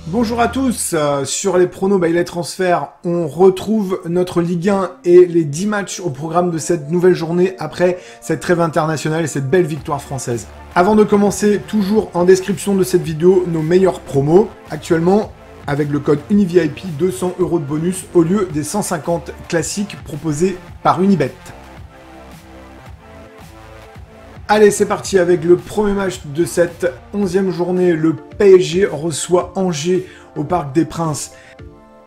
Bonjour à tous, sur les pronos by les transferts, on retrouve notre Ligue 1 et les 10 matchs au programme de cette nouvelle journée après cette trêve internationale et cette belle victoire française. Avant de commencer, toujours en description de cette vidéo, nos meilleurs promos. Actuellement, avec le code UNIVIP, 200 € de bonus au lieu des 150 classiques proposés par Unibet. Allez, c'est parti avec le premier match de cette 11e journée. Le PSG reçoit Angers au Parc des Princes.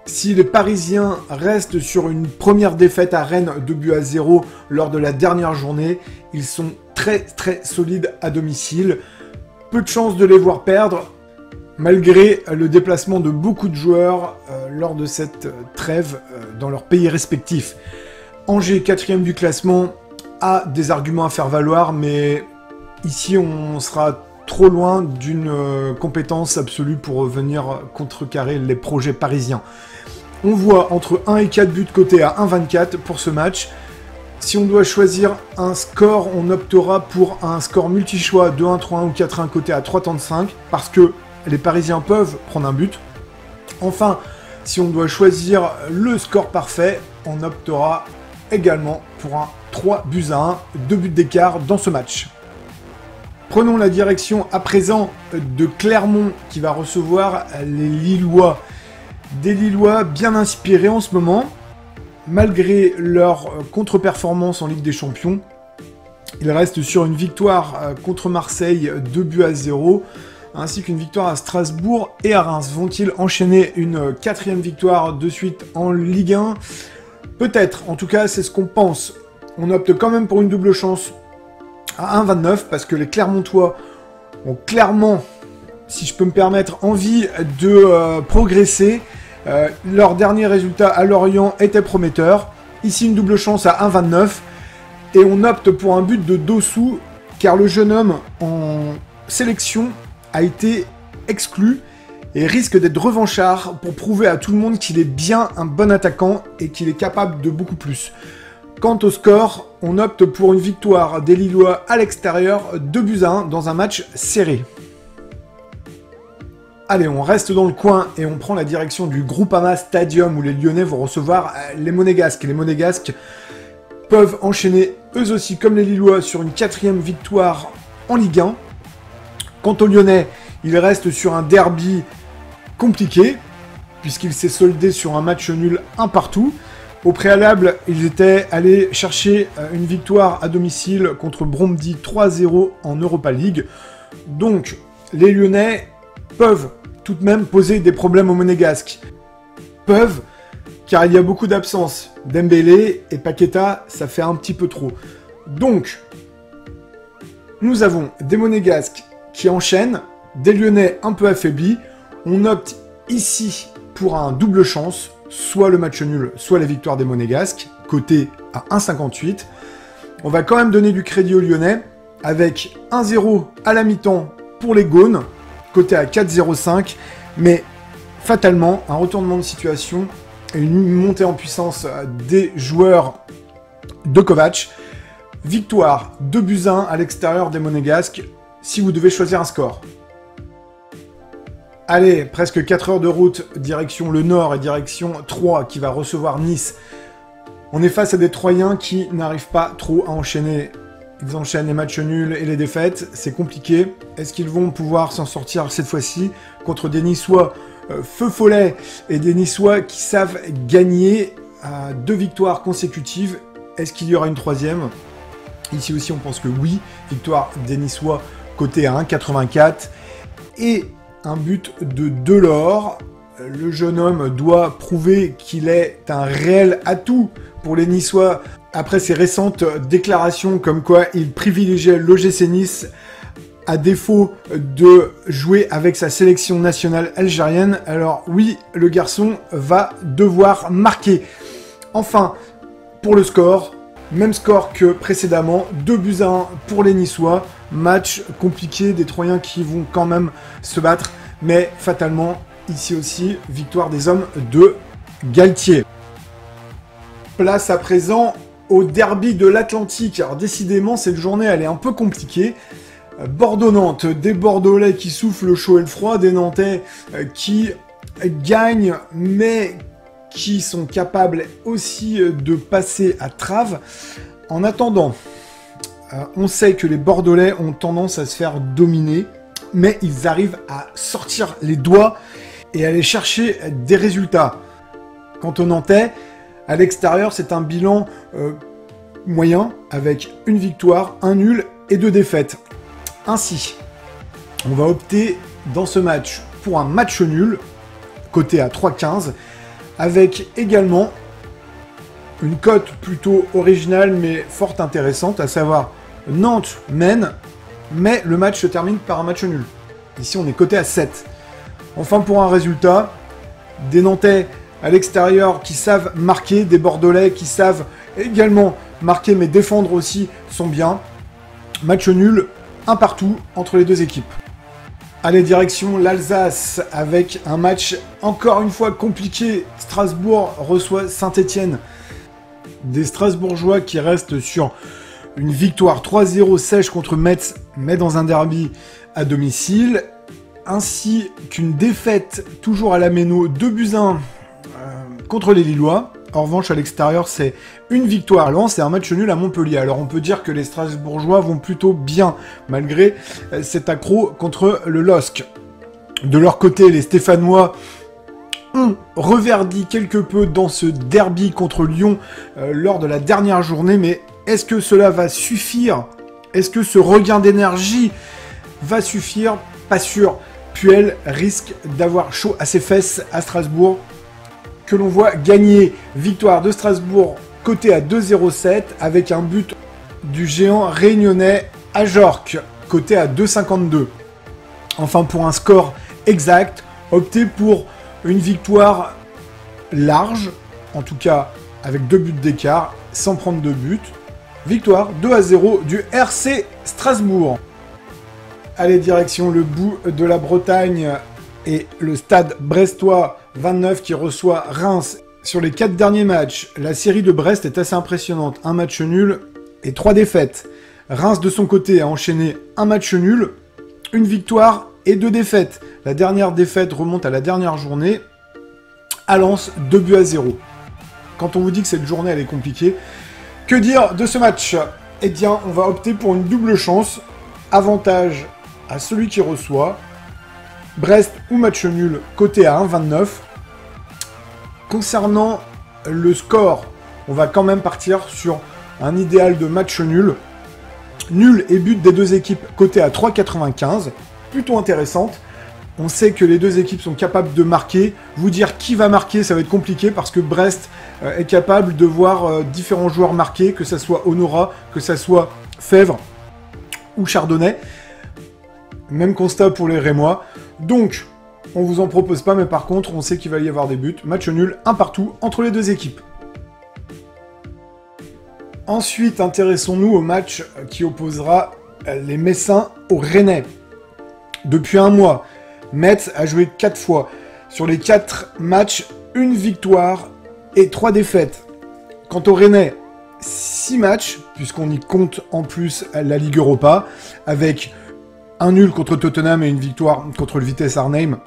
Si les Parisiens restent sur une première défaite à Rennes 2-0 lors de la dernière journée, ils sont très solides à domicile. Peu de chances de les voir perdre, malgré le déplacement de beaucoup de joueurs lors de cette trêve dans leur pays respectifs. Angers, 4e du classement, a des arguments à faire valoir, mais ici on sera trop loin d'une compétence absolue pour venir contrecarrer les projets parisiens. On voit entre 1 et 4 buts cotés à 1,24 pour ce match. Si on doit choisir un score, on optera pour un score multi-choix 2-1, 3-1 ou 4-1 coté à 3,35 parce que les Parisiens peuvent prendre un but. Enfin, si on doit choisir le score parfait, on optera également pour un 3-1, 2 buts d'écart dans ce match. Prenons la direction à présent de Clermont qui va recevoir les Lillois. Des Lillois bien inspirés en ce moment, malgré leur contre-performance en Ligue des Champions. Ils restent sur une victoire contre Marseille 2-0, ainsi qu'une victoire à Strasbourg et à Reims. Vont-ils enchaîner une 4e victoire de suite en Ligue 1 ? Peut-être, en tout cas c'est ce qu'on pense. On opte quand même pour une double chance à 1,29 parce que les Clermontois ont clairement, si je peux me permettre, envie de progresser. Leur dernier résultat à Lorient était prometteur. Ici une double chance à 1,29 et on opte pour un but de Dossou car le jeune homme en sélection a été exclu et risque d'être revanchard pour prouver à tout le monde qu'il est bien un bon attaquant et qu'il est capable de beaucoup plus. Quant au score, on opte pour une victoire des Lillois à l'extérieur 2-1 dans un match serré. Allez, on reste dans le coin et on prend la direction du Groupama Stadium où les Lyonnais vont recevoir les Monégasques. Les Monégasques peuvent enchaîner eux aussi comme les Lillois sur une 4e victoire en Ligue 1. Quant aux Lyonnais, ils restent sur un derby compliqué, puisqu'il s'est soldé sur un match nul 1 partout. Au préalable, ils étaient allés chercher une victoire à domicile contre Brøndby 3-0 en Europa League. Donc, les Lyonnais peuvent tout de même poser des problèmes aux Monégasques. Peuvent, car il y a beaucoup d'absences. Dembélé et Paqueta, ça fait un petit peu trop. Donc, nous avons des Monégasques qui enchaînent, des Lyonnais un peu affaiblis. On opte ici pour un double chance, soit le match nul, soit la victoire des Monégasques, coté à 1,58. On va quand même donner du crédit aux Lyonnais, avec 1-0 à la mi-temps pour les Gaunes, coté à 4,05, mais fatalement, un retournement de situation et une montée en puissance des joueurs de Kovac. Victoire 2-1 à l'extérieur des Monégasques, si vous devez choisir un score. Allez, presque 4 heures de route, direction le nord et direction Troyes qui va recevoir Nice. On est face à des Troyens qui n'arrivent pas trop à enchaîner. Ils enchaînent les matchs nuls et les défaites, c'est compliqué. Est-ce qu'ils vont pouvoir s'en sortir cette fois-ci contre des Niçois feu follet et des Niçois qui savent gagner 2 victoires consécutives? Est-ce qu'il y aura une 3e? Ici aussi on pense que oui, victoire des Niçois côté à 1,84 et un but de Delors. Le jeune homme doit prouver qu'il est un réel atout pour les Niçois après ses récentes déclarations comme quoi il privilégiait l'OGC Nice à défaut de jouer avec sa sélection nationale algérienne. Alors oui, le garçon va devoir marquer. Enfin, pour le score, même score que précédemment, 2-1 pour les Niçois. Match compliqué, des Troyens qui vont quand même se battre, mais fatalement, ici aussi, victoire des hommes de Galtier. Place à présent au derby de l'Atlantique. Alors décidément, cette journée, elle est un peu compliquée. Bordeaux-Nantes, des Bordelais qui soufflent le chaud et le froid, des Nantais qui gagnent, mais qui sont capables aussi de passer à trave. En attendant, on sait que les Bordelais ont tendance à se faire dominer, mais ils arrivent à sortir les doigts et aller chercher des résultats. Quant aux Nantais, à l'extérieur, c'est un bilan moyen, avec une victoire, un nul et 2 défaites. Ainsi, on va opter dans ce match pour un match nul, coté à 3,15, avec également une cote plutôt originale mais fort intéressante, à savoir Nantes mène, mais le match se termine par un match nul. Ici, on est coté à 7. Enfin, pour un résultat, des Nantais à l'extérieur qui savent marquer, des Bordelais qui savent également marquer mais défendre aussi sont bien. Match nul, un partout entre les deux équipes. Allez, direction l'Alsace avec un match encore une fois compliqué. Strasbourg reçoit Saint-Étienne. Des Strasbourgeois qui restent sur une victoire 3-0 sèche contre Metz, mais dans un derby à domicile, ainsi qu'une défaite toujours à la Méno, 2-1 contre les Lillois. En revanche, à l'extérieur, c'est une victoire à Lens et un match nul à Montpellier. Alors on peut dire que les Strasbourgeois vont plutôt bien, malgré cet accroc contre le LOSC. De leur côté, les Stéphanois ont reverdi quelque peu dans ce derby contre Lyon lors de la dernière journée, mais est-ce que cela va suffire? Est-ce que ce regain d'énergie va suffire? Pas sûr. Puel risque d'avoir chaud à ses fesses à Strasbourg, que l'on voit gagner. Victoire de Strasbourg, côté à 2,07, avec un but du géant réunionnais Ajorc, côté à 2,52. Enfin, pour un score exact, optez pour une victoire large, en tout cas avec 2 buts d'écart, sans prendre de but. Victoire 2-0 du RC Strasbourg. Allez, direction le bout de la Bretagne et le stade brestois 29 qui reçoit Reims. Sur les 4 derniers matchs, la série de Brest est assez impressionnante. Un match nul et 3 défaites. Reims, de son côté, a enchaîné un match nul, une victoire et 2 défaites. La dernière défaite remonte à la dernière journée. À Lens, 2-0. Quand on vous dit que cette journée elle est compliquée, que dire de ce match? Eh bien, on va opter pour une double chance. Avantage à celui qui reçoit. Brest ou match nul, coté à 1,29. Concernant le score, on va quand même partir sur un idéal de match nul. Nul et but des deux équipes, coté à 3,95. Plutôt intéressante. On sait que les deux équipes sont capables de marquer. Vous dire qui va marquer, ça va être compliqué parce que Brest est capable de voir différents joueurs marquer, que ça soit Honora, que ça soit Fèvre ou Chardonnay. Même constat pour les Rémois. Donc, on vous en propose pas, mais par contre, on sait qu'il va y avoir des buts. Match nul, un partout entre les deux équipes. Ensuite, intéressons-nous au match qui opposera les Messins aux Rennais. Depuis un mois, Metz a joué 4 fois. Sur les 4 matchs, une victoire et 3 défaites. Quant aux Rennais, 6 matchs, puisqu'on y compte en plus la Ligue Europa, avec un nul contre Tottenham et une victoire contre le Vitesse Arnhem.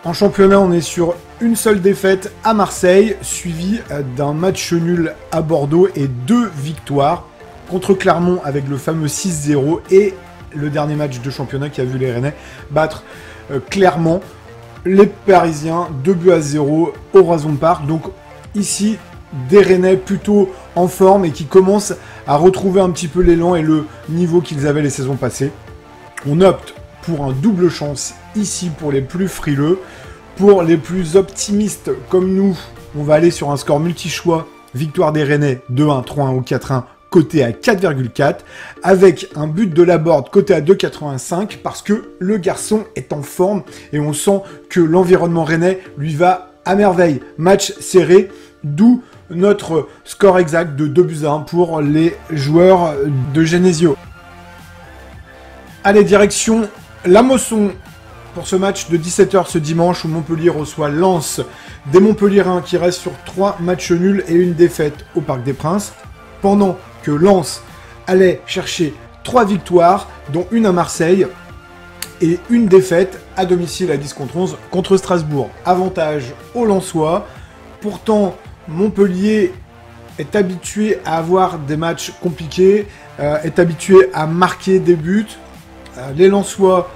En championnat, on est sur une seule défaite à Marseille, suivi d'un match nul à Bordeaux et 2 victoires contre Clermont avec le fameux 6-0 et le dernier match de championnat qui a vu les Rennais battre Clermont. Les Parisiens, 2-0 au Roison Park. Donc ici, des Rennais plutôt en forme et qui commencent à retrouver un petit peu l'élan et le niveau qu'ils avaient les saisons passées. On opte pour un double chance ici pour les plus frileux. Pour les plus optimistes comme nous, on va aller sur un score multi-choix. Victoire des Rennais 2-1, 3-1 ou 4-1, coté à 4,4. Avec un but de Laborde coté à 2,85 parce que le garçon est en forme et on sent que l'environnement rennais lui va à merveille. Match serré, d'où notre score exact de 2-1 pour les joueurs de Genesio. Allez, direction la Mosson pour ce match de 17h ce dimanche où Montpellier reçoit Lens. Des Montpelliérains qui restent sur 3 matchs nuls et une défaite au Parc des Princes. Pendant que Lens allait chercher 3 victoires, dont une à Marseille. et une défaite à domicile à 10 contre 11 contre Strasbourg. Avantage aux Lensois. Pourtant, Montpellier est habitué à avoir des matchs compliqués, est habitué à marquer des buts. Les Lensois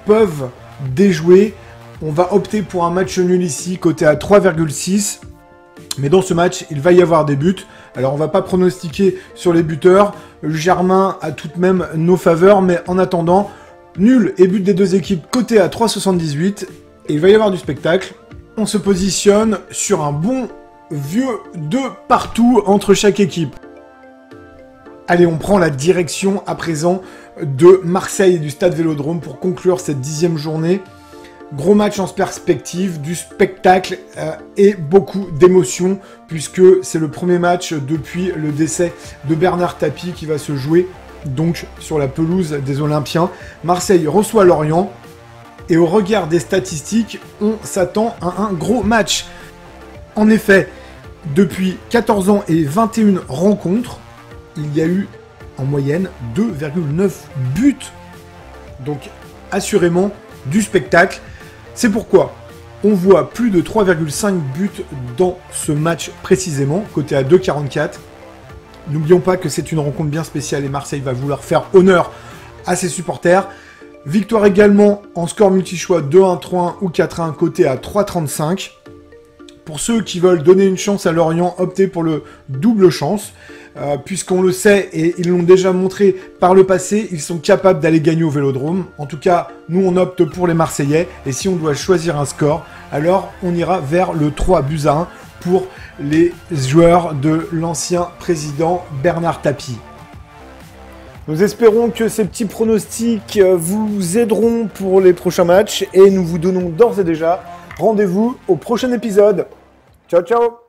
peuvent déjouer. On va opter pour un match nul ici, coté à 3,6. Mais dans ce match, il va y avoir des buts. Alors on va pas pronostiquer sur les buteurs. Germain a tout de même nos faveurs, mais en attendant, nul et but des deux équipes coté à 3,78. Et il va y avoir du spectacle. On se positionne sur un bon vieux 2 partout entre chaque équipe. Allez, on prend la direction à présent de Marseille et du Stade Vélodrome pour conclure cette 10e journée. Gros match en perspective, du spectacle et beaucoup d'émotions, puisque c'est le premier match depuis le décès de Bernard Tapie qui va se jouer donc sur la pelouse des Olympiens. Marseille reçoit Lorient, et au regard des statistiques, on s'attend à un gros match. En effet, depuis 14 ans et 21 rencontres, il y a eu en moyenne 2,9 buts. Donc assurément du spectacle. C'est pourquoi on voit plus de 3,5 buts dans ce match précisément, coté à 2,44. N'oublions pas que c'est une rencontre bien spéciale et Marseille va vouloir faire honneur à ses supporters. Victoire également en score multi-choix 2-1, 3-1 ou 4-1, coté à 3,35. Pour ceux qui veulent donner une chance à Lorient, optez pour le double chance. Puisqu'on le sait, et ils l'ont déjà montré par le passé, ils sont capables d'aller gagner au Vélodrome. En tout cas, nous on opte pour les Marseillais, et si on doit choisir un score, alors on ira vers le 3-1 pour les joueurs de l'ancien président Bernard Tapie. Nous espérons que ces petits pronostics vous aideront pour les prochains matchs, et nous vous donnons d'ores et déjà rendez-vous au prochain épisode. Ciao ciao!